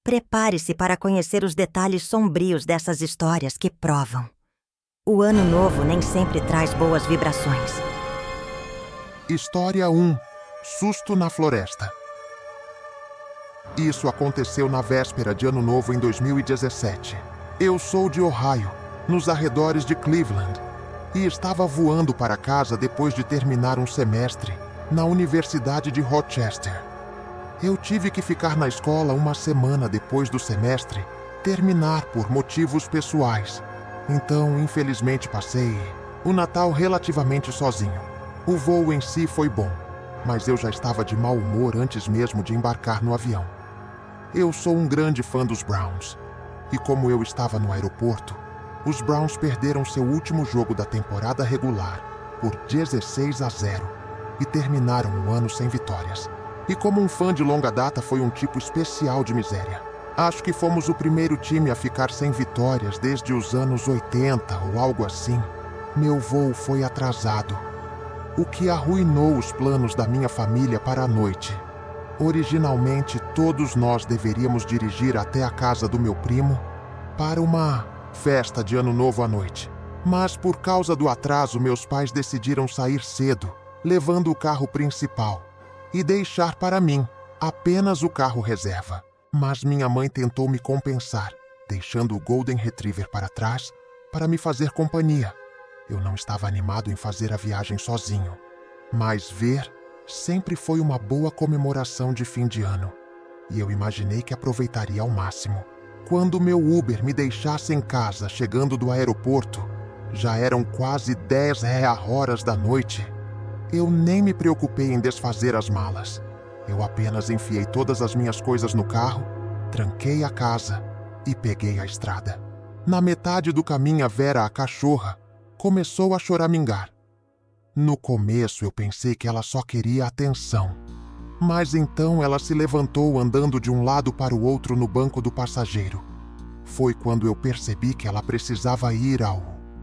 Prepare-se para conhecer os detalhes sombrios dessas histórias que provam. O ano novo nem sempre traz boas vibrações. História 1. Susto na floresta. Isso aconteceu na véspera de Ano Novo em 2017. Eu sou de Ohio, nos arredores de Cleveland, e estava voando para casa depois de terminar um semestre na Universidade de Rochester. Eu tive que ficar na escola uma semana depois do semestre terminar por motivos pessoais. Então, infelizmente, passei o Natal relativamente sozinho. O voo em si foi bom, mas eu já estava de mau humor antes mesmo de embarcar no avião. Eu sou um grande fã dos Browns, e como eu estava no aeroporto, os Browns perderam seu último jogo da temporada regular por 16-0 e terminaram o ano sem vitórias. E como um fã de longa data, foi um tipo especial de miséria. Acho que fomos o primeiro time a ficar sem vitórias desde os anos 80 ou algo assim. Meu voo foi atrasado, o que arruinou os planos da minha família para a noite. Originalmente, todos nós deveríamos dirigir até a casa do meu primo para uma festa de Ano Novo à noite. Mas por causa do atraso, meus pais decidiram sair cedo, levando o carro principal, e deixar para mim apenas o carro reserva. Mas minha mãe tentou me compensar, deixando o Golden Retriever para trás para me fazer companhia. Eu não estava animado em fazer a viagem sozinho, mas ver sempre foi uma boa comemoração de fim de ano, e eu imaginei que aproveitaria ao máximo. Quando meu Uber me deixasse em casa chegando do aeroporto, já eram quase 10 horas da noite. Eu nem me preocupei em desfazer as malas. Eu apenas enfiei todas as minhas coisas no carro, tranquei a casa e peguei a estrada. Na metade do caminho, a Vera, a cachorra, começou a choramingar. No começo eu pensei que ela só queria atenção. Mas então ela se levantou andando de um lado para o outro no banco do passageiro. Foi quando eu percebi que ela precisava ir ao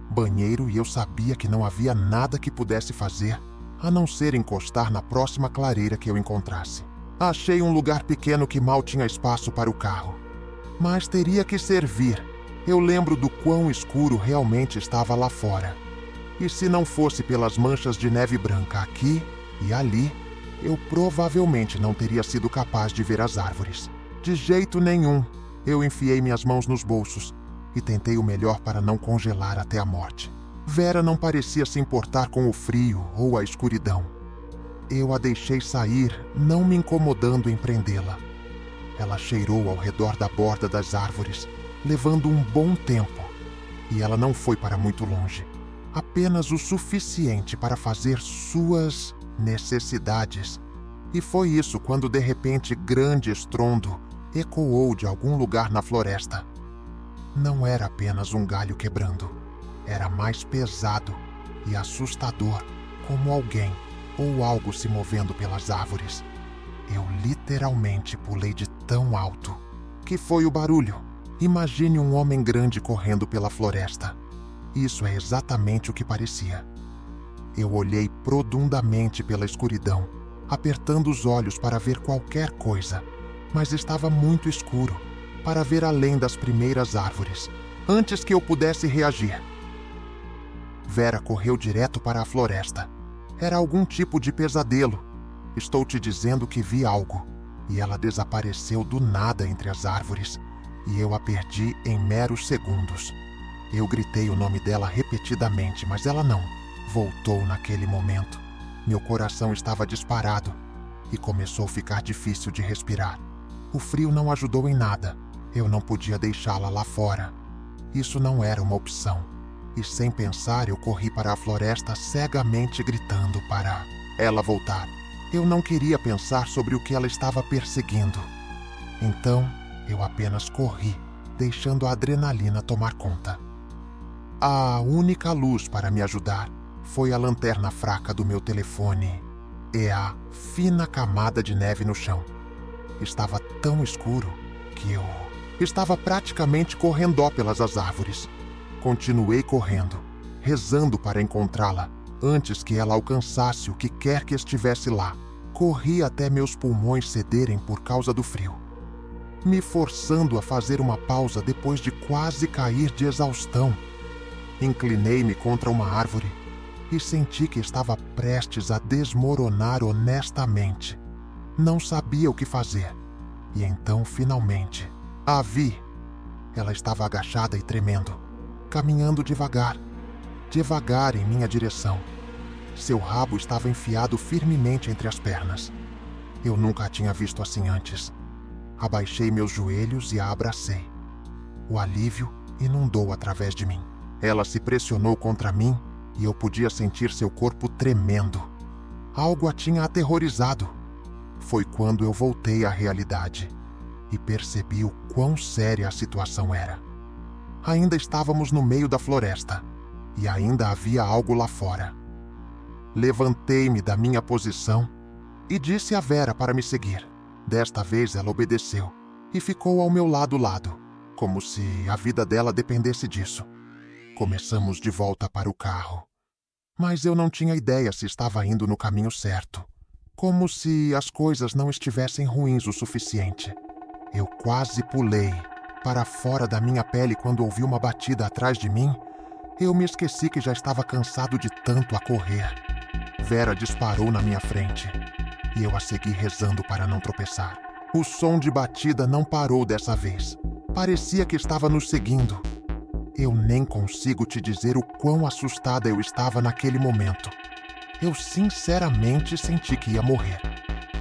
banheiro e eu sabia que não havia nada que pudesse fazer a não ser encostar na próxima clareira que eu encontrasse. Achei um lugar pequeno que mal tinha espaço para o carro. Mas teria que servir. Eu lembro do quão escuro realmente estava lá fora. E se não fosse pelas manchas de neve branca aqui e ali, eu provavelmente não teria sido capaz de ver as árvores. De jeito nenhum. Eu enfiei minhas mãos nos bolsos e tentei o melhor para não congelar até a morte. Vera não parecia se importar com o frio ou a escuridão. Eu a deixei sair, não me incomodando em prendê-la. Ela cheirou ao redor da borda das árvores, levando um bom tempo, e ela não foi para muito longe. Apenas o suficiente para fazer suas necessidades. E foi isso quando de repente grande estrondo ecoou de algum lugar na floresta. Não era apenas um galho quebrando. Era mais pesado e assustador, como alguém ou algo se movendo pelas árvores. Eu literalmente pulei de tão alto. Que foi o barulho? Imagine um homem grande correndo pela floresta. Isso é exatamente o que parecia. Eu olhei profundamente pela escuridão, apertando os olhos para ver qualquer coisa, mas estava muito escuro para ver além das primeiras árvores, antes que eu pudesse reagir. Vera correu direto para a floresta. Era algum tipo de pesadelo. Estou te dizendo que vi algo, e ela desapareceu do nada entre as árvores, e eu a perdi em meros segundos. Eu gritei o nome dela repetidamente, mas ela não voltou naquele momento. Meu coração estava disparado e começou a ficar difícil de respirar. O frio não ajudou em nada. Eu não podia deixá-la lá fora. Isso não era uma opção. E sem pensar, eu corri para a floresta cegamente gritando para ela voltar. Eu não queria pensar sobre o que ela estava perseguindo. Então, eu apenas corri, deixando a adrenalina tomar conta. A única luz para me ajudar foi a lanterna fraca do meu telefone e a fina camada de neve no chão. Estava tão escuro que eu estava praticamente correndo pelas árvores. Continuei correndo, rezando para encontrá-la, antes que ela alcançasse o que quer que estivesse lá. Corri até meus pulmões cederem por causa do frio. me forçando a fazer uma pausa depois de quase cair de exaustão. Inclinei-me contra uma árvore e senti que estava prestes a desmoronar honestamente. Não sabia o que fazer. E então, finalmente, a vi. Ela estava agachada e tremendo, caminhando devagar em minha direção. Seu rabo estava enfiado firmemente entre as pernas. Eu nunca a tinha visto assim antes. Abaixei meus joelhos e a abracei. O alívio inundou através de mim. Ela se pressionou contra mim e eu podia sentir seu corpo tremendo. Algo a tinha aterrorizado. Foi quando eu voltei à realidade e percebi o quão séria a situação era. Ainda estávamos no meio da floresta e ainda havia algo lá fora. Levantei-me da minha posição e disse a Vera para me seguir. Desta vez ela obedeceu e ficou ao meu lado, como se a vida dela dependesse disso. Começamos de volta para o carro, mas eu não tinha ideia se estava indo no caminho certo. Como se as coisas não estivessem ruins o suficiente. Eu quase pulei para fora da minha pele quando ouvi uma batida atrás de mim. Eu me esqueci que já estava cansado de tanto a correr. Vera disparou na minha frente e eu a segui rezando para não tropeçar. O som de batida não parou dessa vez. Parecia que estava nos seguindo. Eu nem consigo te dizer o quão assustada eu estava naquele momento. Eu sinceramente senti que ia morrer.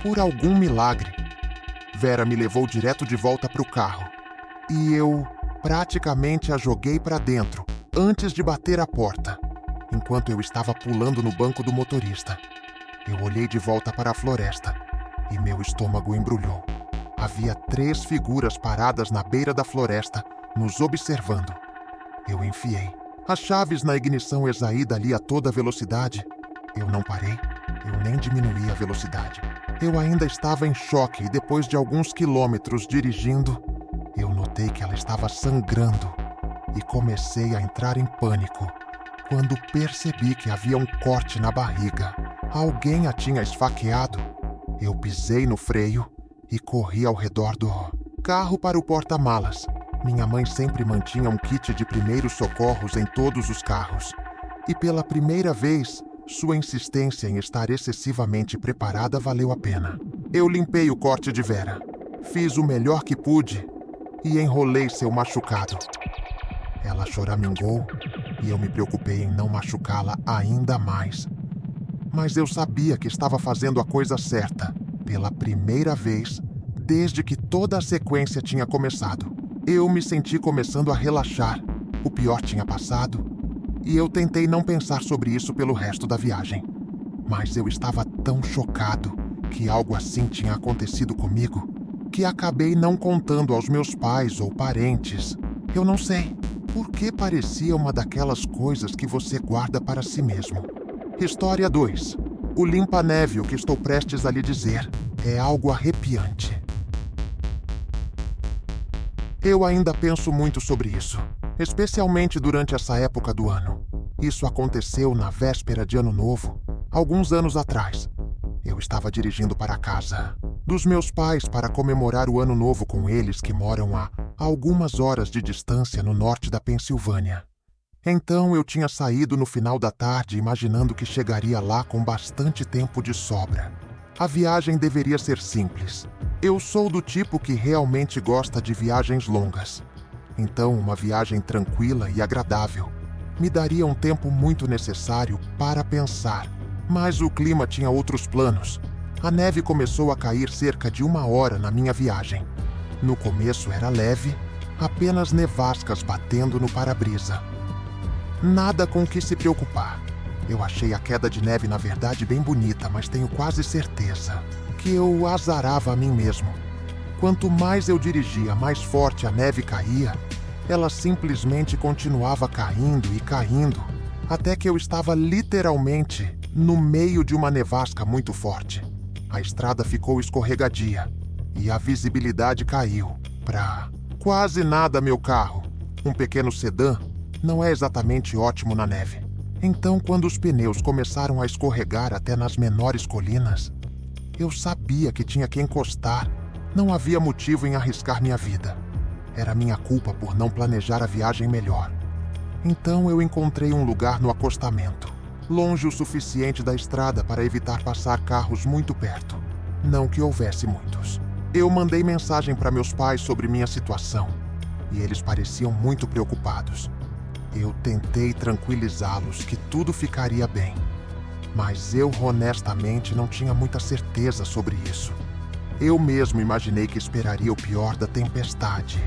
Por algum milagre, Vera me levou direto de volta para o carro. E eu praticamente a joguei para dentro, antes de bater a porta, enquanto eu estava pulando no banco do motorista. Eu olhei de volta para a floresta e meu estômago embrulhou. Havia 3 figuras paradas na beira da floresta, nos observando. Eu enfiei as chaves na ignição exaída ali a toda velocidade. Eu não parei, eu nem diminuí a velocidade. Eu ainda estava em choque e depois de alguns quilômetros dirigindo, eu notei que ela estava sangrando e comecei a entrar em pânico quando percebi que havia um corte na barriga. Alguém a tinha esfaqueado. Eu pisei no freio e corri ao redor do carro para o porta-malas. Minha mãe sempre mantinha um kit de primeiros socorros em todos os carros. E pela primeira vez, sua insistência em estar excessivamente preparada valeu a pena. Eu limpei o corte de Vera, fiz o melhor que pude e enrolei seu machucado. Ela choramingou e eu me preocupei em não machucá-la ainda mais. Mas eu sabia que estava fazendo a coisa certa, pela primeira vez, desde que toda a sequência tinha começado. Eu me senti começando a relaxar. O pior tinha passado e eu tentei não pensar sobre isso pelo resto da viagem. Mas eu estava tão chocado que algo assim tinha acontecido comigo que acabei não contando aos meus pais ou parentes. Eu não sei, porque parecia uma daquelas coisas que você guarda para si mesmo. História 2. O limpa-neve, o que estou prestes a lhe dizer, é algo arrepiante. Eu ainda penso muito sobre isso, especialmente durante essa época do ano. Isso aconteceu na véspera de Ano Novo, alguns anos atrás. Eu estava dirigindo para a casa dos meus pais para comemorar o Ano Novo com eles, que moram a algumas horas de distância no norte da Pensilvânia. Então eu tinha saído no final da tarde imaginando que chegaria lá com bastante tempo de sobra. A viagem deveria ser simples. Eu sou do tipo que realmente gosta de viagens longas. Então, uma viagem tranquila e agradável me daria um tempo muito necessário para pensar. Mas o clima tinha outros planos. A neve começou a cair cerca de 1 hora na minha viagem. No começo era leve, apenas nevascas batendo no para-brisa. Nada com o que se preocupar. Eu achei a queda de neve, na verdade, bem bonita, mas tenho quase certeza que eu azarava a mim mesmo. Quanto mais eu dirigia, mais forte a neve caía. Ela simplesmente continuava caindo e caindo, até que eu estava literalmente no meio de uma nevasca muito forte. A estrada ficou escorregadia e a visibilidade caiu para quase nada. Meu carro, um pequeno sedã, não é exatamente ótimo na neve. Então, quando os pneus começaram a escorregar até nas menores colinas, eu sabia que tinha que encostar Não havia motivo em arriscar minha vida. Era minha culpa por não planejar a viagem melhor. Então eu encontrei um lugar no acostamento, longe o suficiente da estrada para evitar passar carros muito perto. Não que houvesse muitos. Eu mandei mensagem para meus pais sobre minha situação, e eles pareciam muito preocupados. Eu tentei tranquilizá-los que tudo ficaria bem, mas eu honestamente não tinha muita certeza sobre isso. Eu mesmo imaginei que esperaria o pior da tempestade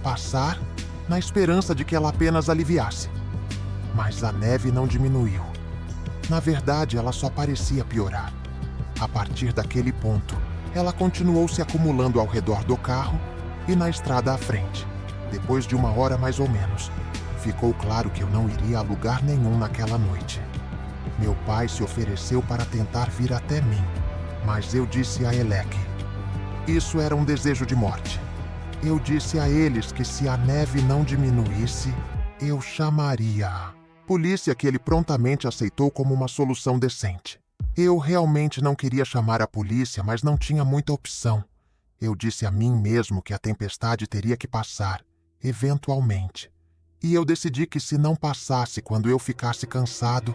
passar, na esperança de que ela apenas aliviasse. Mas a neve não diminuiu. Na verdade, ela só parecia piorar. A partir daquele ponto, ela continuou se acumulando ao redor do carro e na estrada à frente. Depois de 1 hora mais ou menos, ficou claro que eu não iria a lugar nenhum naquela noite. Meu pai se ofereceu para tentar vir até mim, mas eu disse a Elec. Isso era um desejo de morte. Eu disse a eles que se a neve não diminuísse, eu chamaria a polícia, que ele prontamente aceitou como uma solução decente. Eu realmente não queria chamar a polícia, mas não tinha muita opção. Eu disse a mim mesmo que a tempestade teria que passar, eventualmente. E eu decidi que se não passasse quando eu ficasse cansado,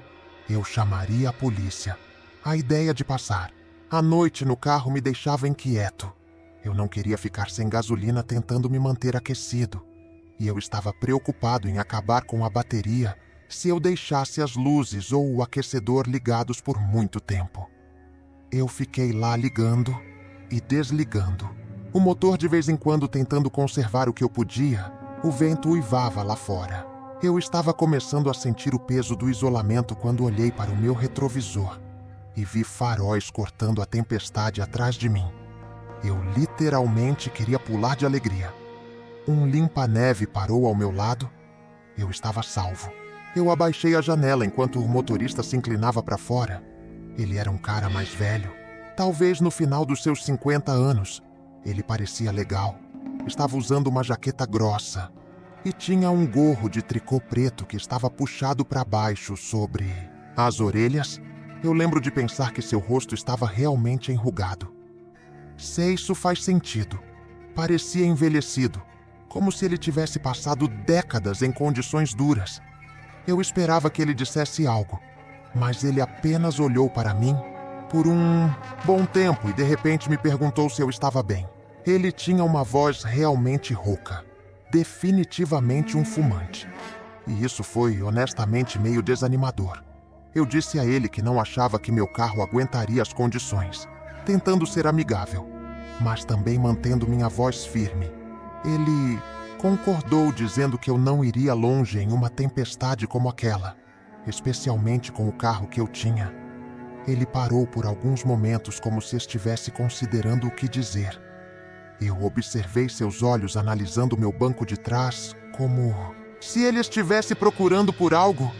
eu chamaria a polícia. A ideia de passar a noite no carro me deixava inquieto. Eu não queria ficar sem gasolina tentando me manter aquecido. E eu estava preocupado em acabar com a bateria se eu deixasse as luzes ou o aquecedor ligados por muito tempo. Eu fiquei lá ligando e desligando. O motor de vez em quando tentando conservar o que eu podia. O vento uivava lá fora. Eu estava começando a sentir o peso do isolamento quando olhei para o meu retrovisor e vi faróis cortando a tempestade atrás de mim. Eu literalmente queria pular de alegria. Um limpa-neve parou ao meu lado. Eu estava salvo. Eu abaixei a janela enquanto o motorista se inclinava para fora. Ele era um cara mais velho, talvez no final dos seus 50 anos. Ele parecia legal. Estava usando uma jaqueta grossa e tinha um gorro de tricô preto que estava puxado para baixo sobre as orelhas. Eu lembro de pensar que seu rosto estava realmente enrugado. Se isso faz sentido. Parecia envelhecido, como se ele tivesse passado décadas em condições duras. Eu esperava que ele dissesse algo, mas ele apenas olhou para mim por um bom tempo e de repente me perguntou se eu estava bem. Ele tinha uma voz realmente rouca, definitivamente um fumante. E isso foi, honestamente, meio desanimador. Eu disse a ele que não achava que meu carro aguentaria as condições, tentando ser amigável, mas também mantendo minha voz firme. Ele concordou, dizendo que eu não iria longe em uma tempestade como aquela, especialmente com o carro que eu tinha. Ele parou por alguns momentos como se estivesse considerando o que dizer. Eu observei seus olhos analisando meu banco de trás, como se ele estivesse procurando por algo.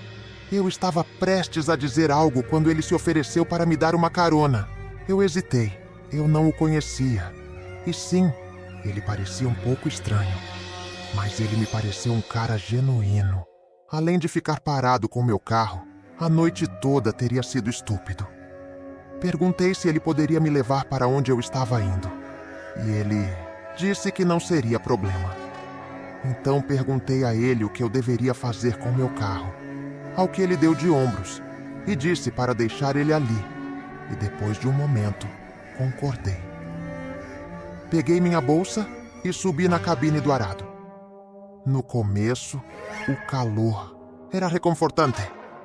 Eu estava prestes a dizer algo quando ele se ofereceu para me dar uma carona. Eu hesitei. Eu não o conhecia. E sim, ele parecia um pouco estranho. Mas ele me pareceu um cara genuíno. Além de ficar parado com meu carro, a noite toda teria sido estúpido. Perguntei se ele poderia me levar para onde eu estava indo. E ele disse que não seria problema. Então perguntei a ele o que eu deveria fazer com meu carro. Ao que ele deu de ombros e disse para deixar ele ali. E depois de um momento, concordei. Peguei minha bolsa e subi na cabine do arado. No começo, o calor era reconfortante.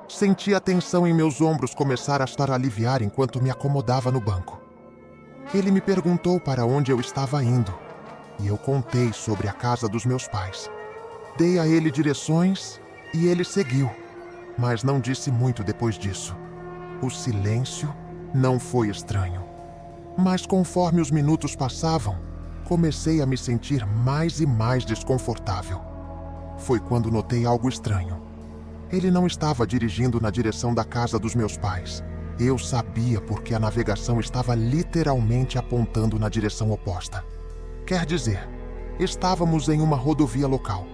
Senti a tensão em meus ombros começar a estar a aliviar enquanto me acomodava no banco. Ele me perguntou para onde eu estava indo, e eu contei sobre a casa dos meus pais. Dei a ele direções e ele seguiu, mas não disse muito depois disso. O silêncio não foi estranho. Mas conforme os minutos passavam, comecei a me sentir mais e mais desconfortável. Foi quando notei algo estranho. Ele não estava dirigindo na direção da casa dos meus pais. Eu sabia porque a navegação estava literalmente apontando na direção oposta. Quer dizer, estávamos em uma rodovia local.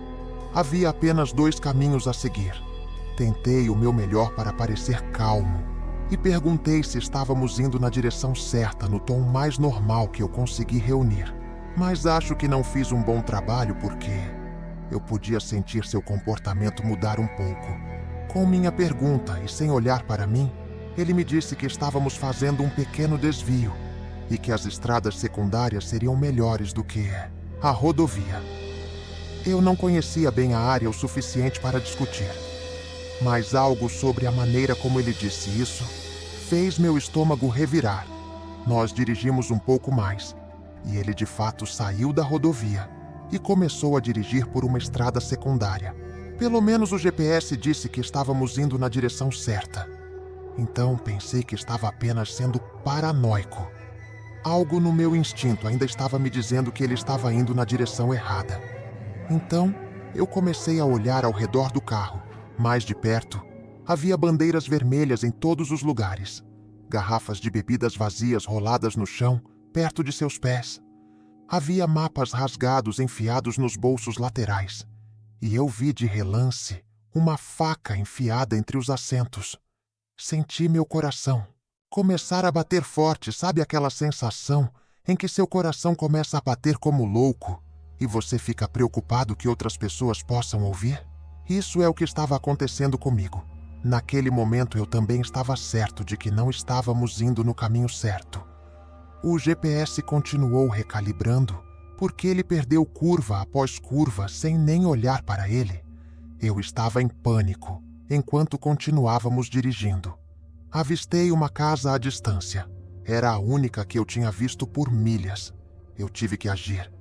Havia apenas 2 caminhos a seguir. Tentei o meu melhor para parecer calmo e perguntei se estávamos indo na direção certa no tom mais normal que eu consegui reunir. Mas acho que não fiz um bom trabalho porque eu podia sentir seu comportamento mudar um pouco. Com minha pergunta e sem olhar para mim, ele me disse que estávamos fazendo um pequeno desvio e que as estradas secundárias seriam melhores do que a rodovia. Eu não conhecia bem a área o suficiente para discutir, mas algo sobre a maneira como ele disse isso fez meu estômago revirar. Nós dirigimos um pouco mais e ele de fato saiu da rodovia e começou a dirigir por uma estrada secundária. Pelo menos o GPS disse que estávamos indo na direção certa. Então pensei que estava apenas sendo paranoico. Algo no meu instinto ainda estava me dizendo que ele estava indo na direção errada. Então, eu comecei a olhar ao redor do carro. Mais de perto, havia bandeiras vermelhas em todos os lugares. Garrafas de bebidas vazias roladas no chão, perto de seus pés. Havia mapas rasgados enfiados nos bolsos laterais. E eu vi de relance uma faca enfiada entre os assentos. Senti meu coração começar a bater forte, sabe aquela sensação em que seu coração começa a bater como louco e você fica preocupado que outras pessoas possam ouvir? Isso é o que estava acontecendo comigo. Naquele momento eu também estava certo de que não estávamos indo no caminho certo. O GPS continuou recalibrando porque ele perdeu curva após curva sem nem olhar para ele. Eu estava em pânico enquanto continuávamos dirigindo. Avistei uma casa à distância. Era a única que eu tinha visto por milhas. Eu tive que agir.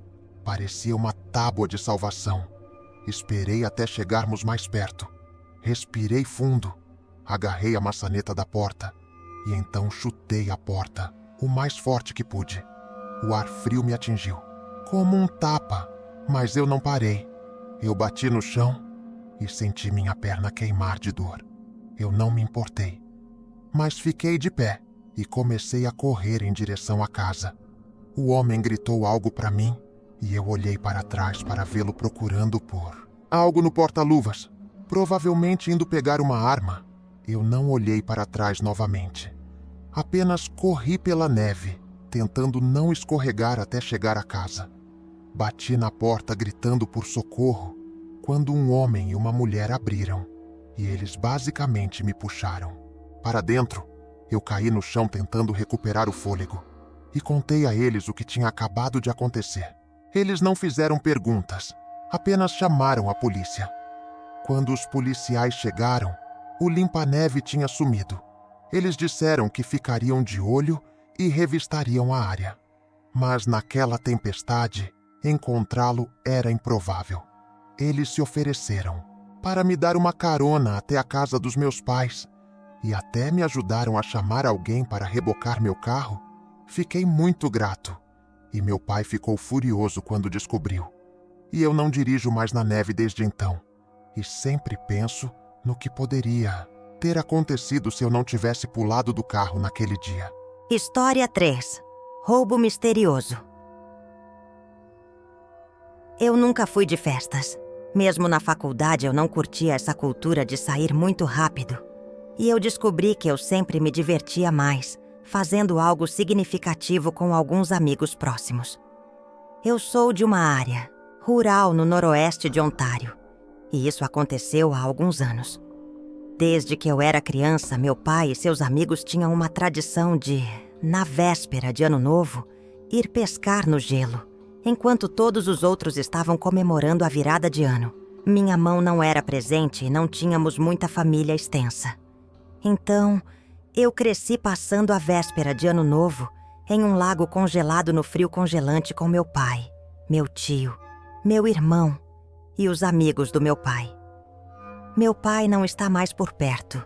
Parecia uma tábua de salvação. Esperei até chegarmos mais perto. Respirei fundo. Agarrei a maçaneta da porta e então chutei a porta, o mais forte que pude. O ar frio me atingiu, como um tapa, mas eu não parei. Eu bati no chão e senti minha perna queimar de dor. Eu não me importei, mas fiquei de pé e comecei a correr em direção à casa. O homem gritou algo para mim e eu olhei para trás para vê-lo procurando por algo no porta-luvas, provavelmente indo pegar uma arma. Eu não olhei para trás novamente. Apenas corri pela neve, tentando não escorregar até chegar à casa. Bati na porta gritando por socorro, quando um homem e uma mulher abriram, e eles basicamente me puxaram. Para dentro, eu caí no chão tentando recuperar o fôlego, e contei a eles o que tinha acabado de acontecer. Eles não fizeram perguntas, apenas chamaram a polícia. Quando os policiais chegaram, o limpa-neve tinha sumido. Eles disseram que ficariam de olho e revistariam a área. Mas naquela tempestade, encontrá-lo era improvável. Eles se ofereceram para me dar uma carona até a casa dos meus pais e até me ajudaram a chamar alguém para rebocar meu carro. Fiquei muito grato e meu pai ficou furioso quando descobriu. E eu não dirijo mais na neve desde então e sempre penso no que poderia ter acontecido se eu não tivesse pulado do carro naquele dia. História 3. Roubo misterioso. Eu nunca fui de festas. Mesmo na faculdade eu não curtia essa cultura de sair muito rápido. E eu descobri que eu sempre me divertia mais, fazendo algo significativo com alguns amigos próximos. Eu sou de uma área rural no noroeste de Ontário. E isso aconteceu há alguns anos. Desde que eu era criança, meu pai e seus amigos tinham uma tradição de, na véspera de Ano Novo, ir pescar no gelo, enquanto todos os outros estavam comemorando a virada de ano. Minha mão não era presente e não tínhamos muita família extensa. Então, eu cresci passando a véspera de Ano Novo em um lago congelado no frio congelante com meu pai, meu tio, meu irmão e os amigos do meu pai. Meu pai não está mais por perto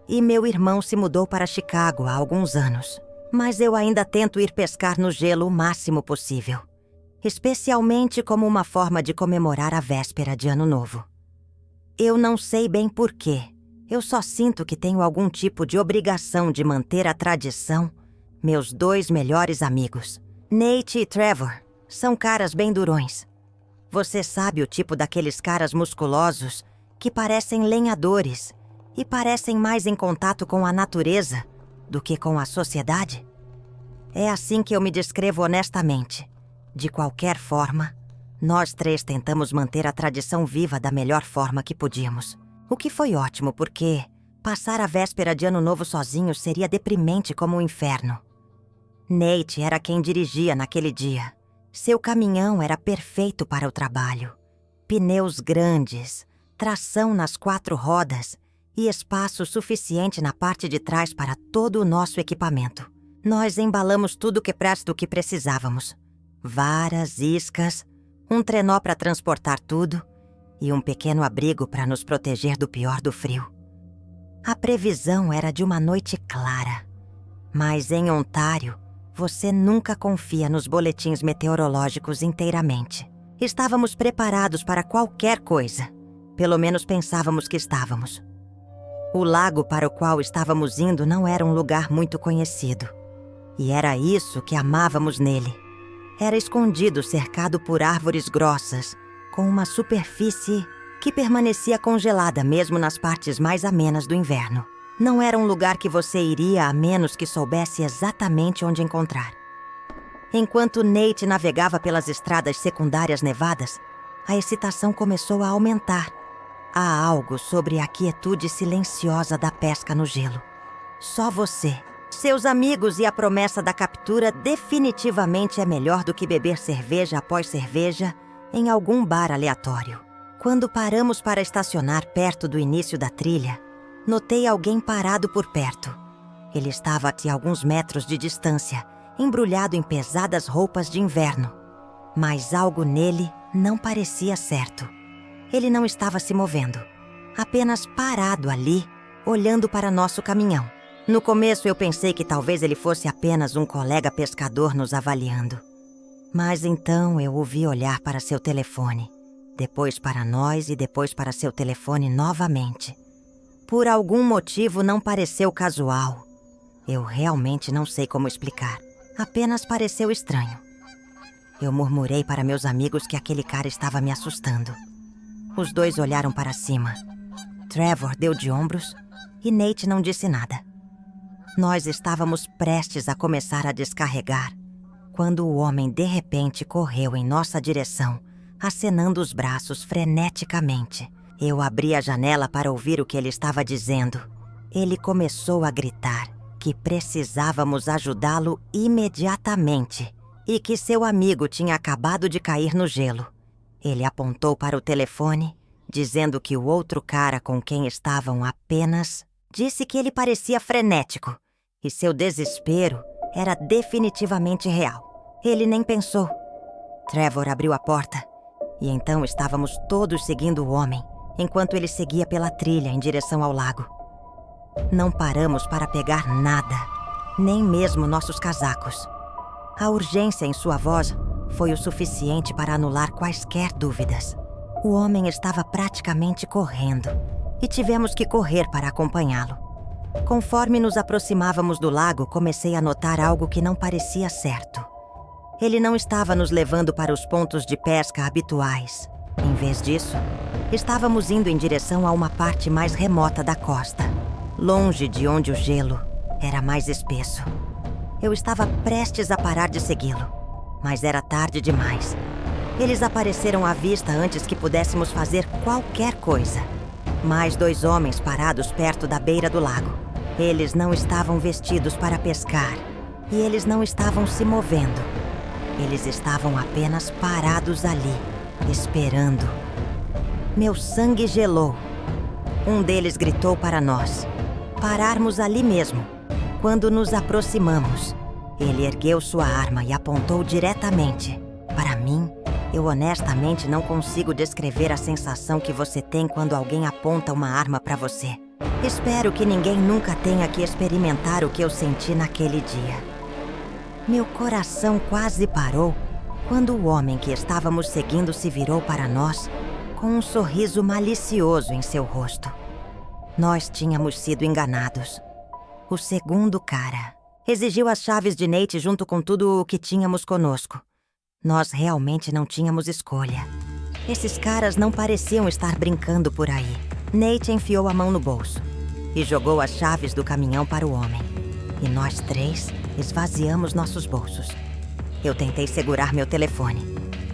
e meu irmão se mudou para Chicago há alguns anos. Mas eu ainda tento ir pescar no gelo o máximo possível, especialmente como uma forma de comemorar a véspera de Ano Novo. Eu não sei bem porquê, eu só sinto que tenho algum tipo de obrigação de manter a tradição. Meus 2 melhores amigos, Nate e Trevor, são caras bem durões. Você sabe o tipo daqueles caras musculosos que parecem lenhadores e parecem mais em contato com a natureza do que com a sociedade? É assim que eu me descrevo honestamente. De qualquer forma, nós três tentamos manter a tradição viva da melhor forma que podíamos. O que foi ótimo, porque passar a véspera de Ano Novo sozinho seria deprimente como um inferno. Nate era quem dirigia naquele dia. Seu caminhão era perfeito para o trabalho. Pneus grandes, tração nas 4 rodas e espaço suficiente na parte de trás para todo o nosso equipamento. Nós embalamos tudo o que precisávamos. Varas, iscas, um trenó para transportar tudo e um pequeno abrigo para nos proteger do pior do frio. A previsão era de uma noite clara, mas em Ontário, você nunca confia nos boletins meteorológicos inteiramente. Estávamos preparados para qualquer coisa. Pelo menos pensávamos que estávamos. O lago para o qual estávamos indo não era um lugar muito conhecido. E era isso que amávamos nele. Era escondido, cercado por árvores grossas, com uma superfície que permanecia congelada mesmo nas partes mais amenas do inverno. Não era um lugar que você iria a menos que soubesse exatamente onde encontrar. Enquanto Nate navegava pelas estradas secundárias nevadas, a excitação começou a aumentar. Há algo sobre a quietude silenciosa da pesca no gelo. Só você, seus amigos e a promessa da captura definitivamente é melhor do que beber cerveja após cerveja em algum bar aleatório. Quando paramos para estacionar perto do início da trilha, notei alguém parado por perto. Ele estava a alguns metros de distância, embrulhado em pesadas roupas de inverno. Mas algo nele não parecia certo. Ele não estava se movendo, apenas parado ali, olhando para nosso caminhão. No começo eu pensei que talvez ele fosse apenas um colega pescador nos avaliando. Mas então eu o vi olhar para seu telefone, depois para nós e depois para seu telefone novamente. Por algum motivo não pareceu casual. Eu realmente não sei como explicar. Apenas pareceu estranho. Eu murmurei para meus amigos que aquele cara estava me assustando. Os dois olharam para cima. Trevor deu de ombros e Nate não disse nada. Nós estávamos prestes a começar a descarregar, quando o homem de repente correu em nossa direção, acenando os braços freneticamente. Eu abri a janela para ouvir o que ele estava dizendo. Ele começou a gritar que precisávamos ajudá-lo imediatamente e que seu amigo tinha acabado de cair no gelo. Ele apontou para o telefone, dizendo que o outro cara com quem estavam apenas disse que ele parecia frenético e seu desespero era definitivamente real. Ele nem pensou. Trevor abriu a porta e então estávamos todos seguindo o homem, enquanto ele seguia pela trilha em direção ao lago. Não paramos para pegar nada, nem mesmo nossos casacos. A urgência em sua voz foi o suficiente para anular quaisquer dúvidas. O homem estava praticamente correndo e tivemos que correr para acompanhá-lo. Conforme nos aproximávamos do lago, comecei a notar algo que não parecia certo. Ele não estava nos levando para os pontos de pesca habituais. Em vez disso, estávamos indo em direção a uma parte mais remota da costa, longe de onde o gelo era mais espesso. Eu estava prestes a parar de segui-lo, mas era tarde demais. Eles apareceram à vista antes que pudéssemos fazer qualquer coisa. Mais 2 homens parados perto da beira do lago. Eles não estavam vestidos para pescar e eles não estavam se movendo. Eles estavam apenas parados ali, esperando. Meu sangue gelou. Um deles gritou para nós pararmos ali mesmo. Quando nos aproximamos, ele ergueu sua arma e apontou diretamente. Para mim, eu honestamente não consigo descrever a sensação que você tem quando alguém aponta uma arma para você. Espero que ninguém nunca tenha que experimentar o que eu senti naquele dia. Meu coração quase parou quando o homem que estávamos seguindo se virou para nós com um sorriso malicioso em seu rosto. Nós tínhamos sido enganados. O segundo cara exigiu as chaves de Nate junto com tudo o que tínhamos conosco. Nós realmente não tínhamos escolha. Esses caras não pareciam estar brincando por aí. Nate enfiou a mão no bolso e jogou as chaves do caminhão para o homem. E nós 3 esvaziamos nossos bolsos. Eu tentei segurar meu telefone,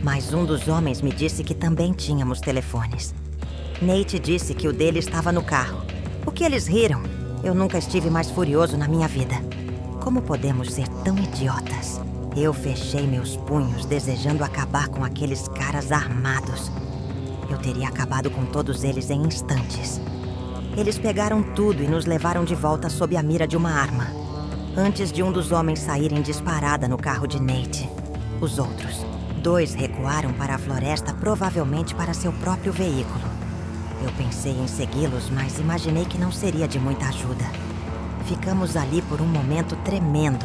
mas um dos homens me disse que também tínhamos telefones. Nate disse que o dele estava no carro. O que eles riram? Eu nunca estive mais furioso na minha vida. Como podemos ser tão idiotas? Eu fechei meus punhos, desejando acabar com aqueles caras armados. Eu teria acabado com todos eles em instantes. Eles pegaram tudo e nos levaram de volta sob a mira de uma arma, antes de um dos homens sair em disparada no carro de Nate. Os outros, 2 recuaram para a floresta, provavelmente para seu próprio veículo. Eu pensei em segui-los, mas imaginei que não seria de muita ajuda. Ficamos ali por um momento tremendo,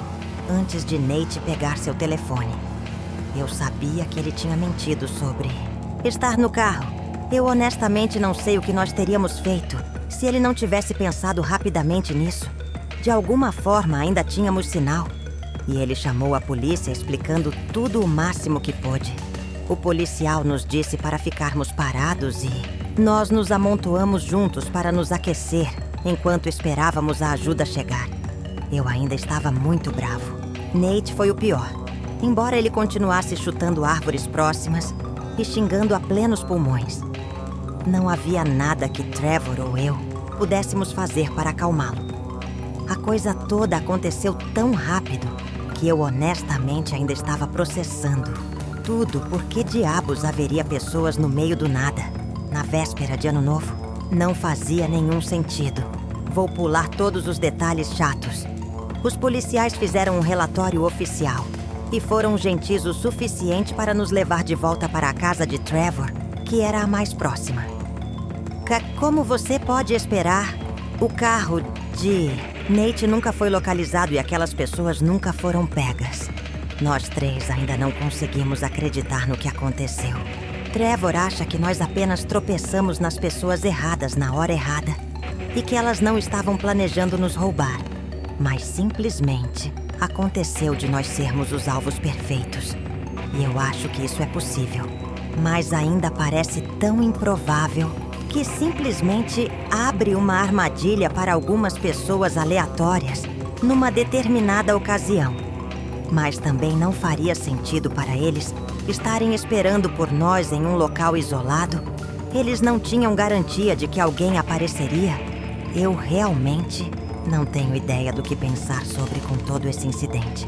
antes de Nate pegar seu telefone. Eu sabia que ele tinha mentido sobre estar no carro. Eu honestamente não sei o que nós teríamos feito se ele não tivesse pensado rapidamente nisso. De alguma forma, ainda tínhamos sinal. E ele chamou a polícia explicando tudo o máximo que pôde. O policial nos disse para ficarmos parados e nós nos amontoamos juntos para nos aquecer enquanto esperávamos a ajuda chegar. Eu ainda estava muito bravo. Nate foi o pior. Embora ele continuasse chutando árvores próximas e xingando a plenos pulmões. Não havia nada que Trevor ou eu pudéssemos fazer para acalmá-lo. A coisa toda aconteceu tão rápido que eu honestamente ainda estava processando. Tudo por que diabos haveria pessoas no meio do nada, na véspera de Ano Novo? Não fazia nenhum sentido. Vou pular todos os detalhes chatos. Os policiais fizeram um relatório oficial e foram gentis o suficiente para nos levar de volta para a casa de Trevor, que era a mais próxima. Como você pode esperar, o carro de Nate nunca foi localizado e aquelas pessoas nunca foram pegas. Nós 3 ainda não conseguimos acreditar no que aconteceu. Trevor acha que nós apenas tropeçamos nas pessoas erradas na hora errada e que elas não estavam planejando nos roubar. Mas simplesmente aconteceu de nós sermos os alvos perfeitos. E eu acho que isso é possível. Mas ainda parece tão improvável que simplesmente abre uma armadilha para algumas pessoas aleatórias numa determinada ocasião. Mas também não faria sentido para eles estarem esperando por nós em um local isolado. Eles não tinham garantia de que alguém apareceria. Eu realmente não tenho ideia do que pensar sobre com todo esse incidente.